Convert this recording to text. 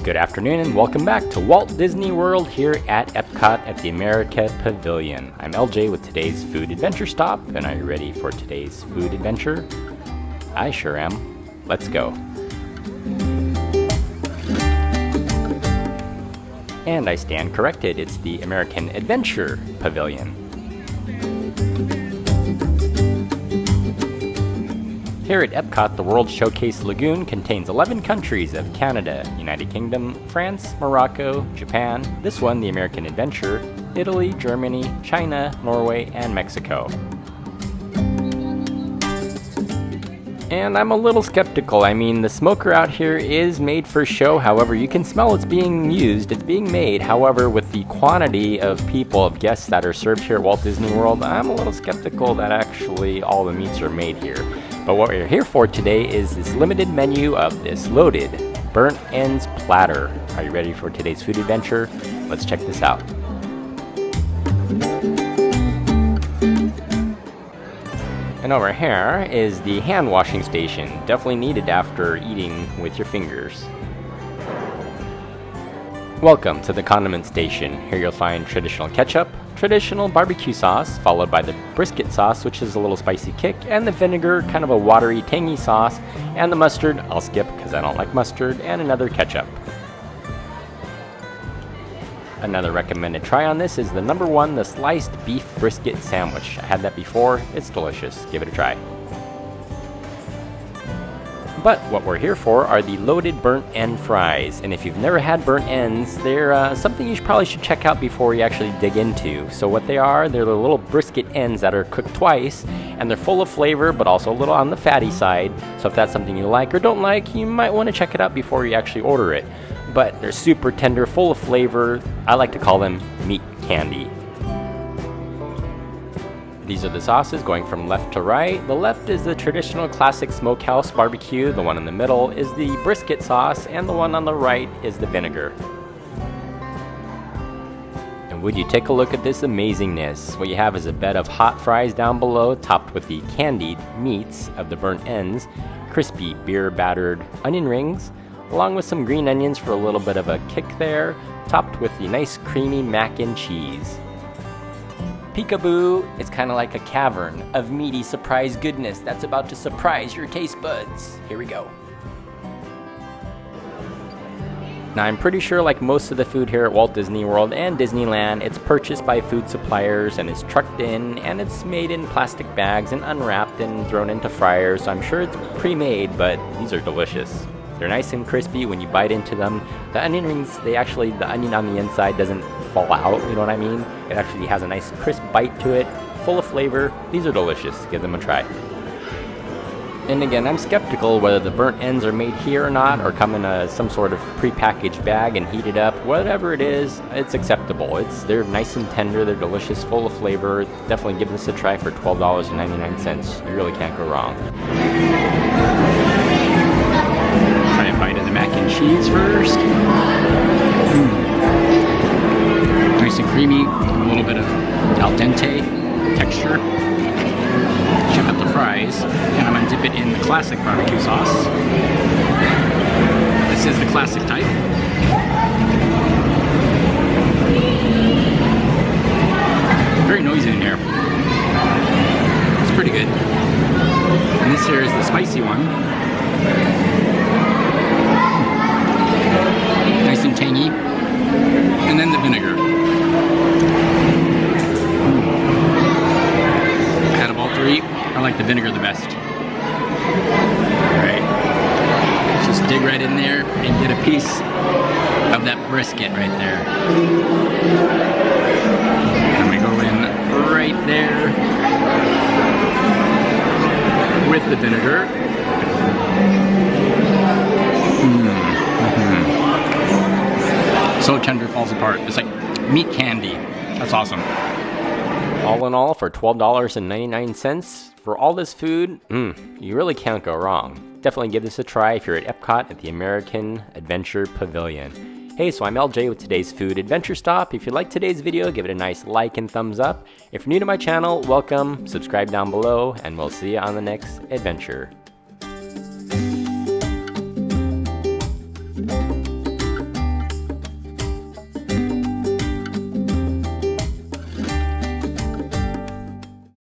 Good afternoon and welcome back to Walt Disney World here at EPCOT at the America Pavilion. I'm LJ with today's food adventure stop, and are you ready for today's food adventure? I sure am. Let's go. And I stand corrected, it's the American Adventure Pavilion. Here at EPCOT, the World Showcase Lagoon contains 11 countries of Canada, United Kingdom, France, Morocco, Japan, this one, the American Adventure, Italy, Germany, China, Norway, and Mexico. And I'm a little skeptical. I mean, the smoker out here is made for show, however, you can smell it's being used, it's being made. However, with the quantity of people, of guests that are served here at Walt Disney World, I'm a little skeptical that actually all the meats are made here. But what we're here for today is this limited menu of this loaded burnt ends platter. Are you ready for today's food adventure? Let's check this out. And over here is the hand washing station, definitely needed after eating with your fingers. Welcome to the condiment station. Here you'll find traditional ketchup, traditional barbecue sauce, followed by the brisket sauce, which is a little spicy kick, and the vinegar, kind of a watery, tangy sauce, and the mustard, I'll skip because I don't like mustard, and another ketchup. Another recommended try on this is the number one, the sliced beef brisket sandwich. I had that before, it's delicious, give it a try. But what we're here for are the loaded burnt end fries, and if you've never had burnt ends, they're something you probably should check out before you actually dig into. So what they are, they're the little brisket ends that are cooked twice, and they're full of flavor, but also a little on the fatty side. So if that's something you like or don't like, you might want to check it out before you actually order it. But they're super tender, full of flavor. I like to call them meat candy. These are the sauces going from left to right. The left is the traditional classic smokehouse barbecue. The one in the middle is the brisket sauce, and the one on the right is the vinegar. And would you take a look at this amazingness? What you have is a bed of hot fries down below, topped with the candied meats of the burnt ends, crispy beer battered onion rings, along with some green onions for a little bit of a kick there, topped with the nice creamy mac and cheese. Peekaboo, it's kind of like a cavern of meaty surprise goodness that's about to surprise your taste buds. Here we go. Now I'm pretty sure, like most of the food here at Walt Disney World and Disneyland, it's purchased by food suppliers and is trucked in, and it's made in plastic bags and unwrapped and thrown into fryers. So I'm sure it's pre-made, but these are delicious. They're nice and crispy when you bite into them. The onion rings, the onion on the inside doesn't fall out, you know what I mean? It actually has a nice crisp bite to it, full of flavor. These are delicious. Give them a try. And again, I'm skeptical whether the burnt ends are made here or not, or come in some sort of prepackaged bag and heated up. Whatever it is, it's acceptable. They're nice and tender, they're delicious, full of flavor. Definitely give this a try for $12.99. You really can't go wrong. Try a bite of the mac and cheese first. Nice and creamy, a little bit of al-dente texture. Check out the fries, and I'm going to dip it in the classic barbecue sauce. This is the classic type. Very noisy in here. It's pretty good. And this here is the spicy one. Nice and tangy. And then the vinegar. Out of all three, I like the vinegar the best. Alright, just dig right in there and get a piece of that brisket right there. And we go in right there with the vinegar. So tender, falls apart. It's like meat candy. That's awesome. All in all, for $12.99 for all this food, you really can't go wrong. Definitely give this a try if you're at EPCOT at the American Adventure Pavilion. Hey, so I'm LJ with today's food adventure stop. If you liked today's video, give it a nice like and thumbs up. If you're new to my channel, welcome, subscribe down below, and we'll see you on the next adventure.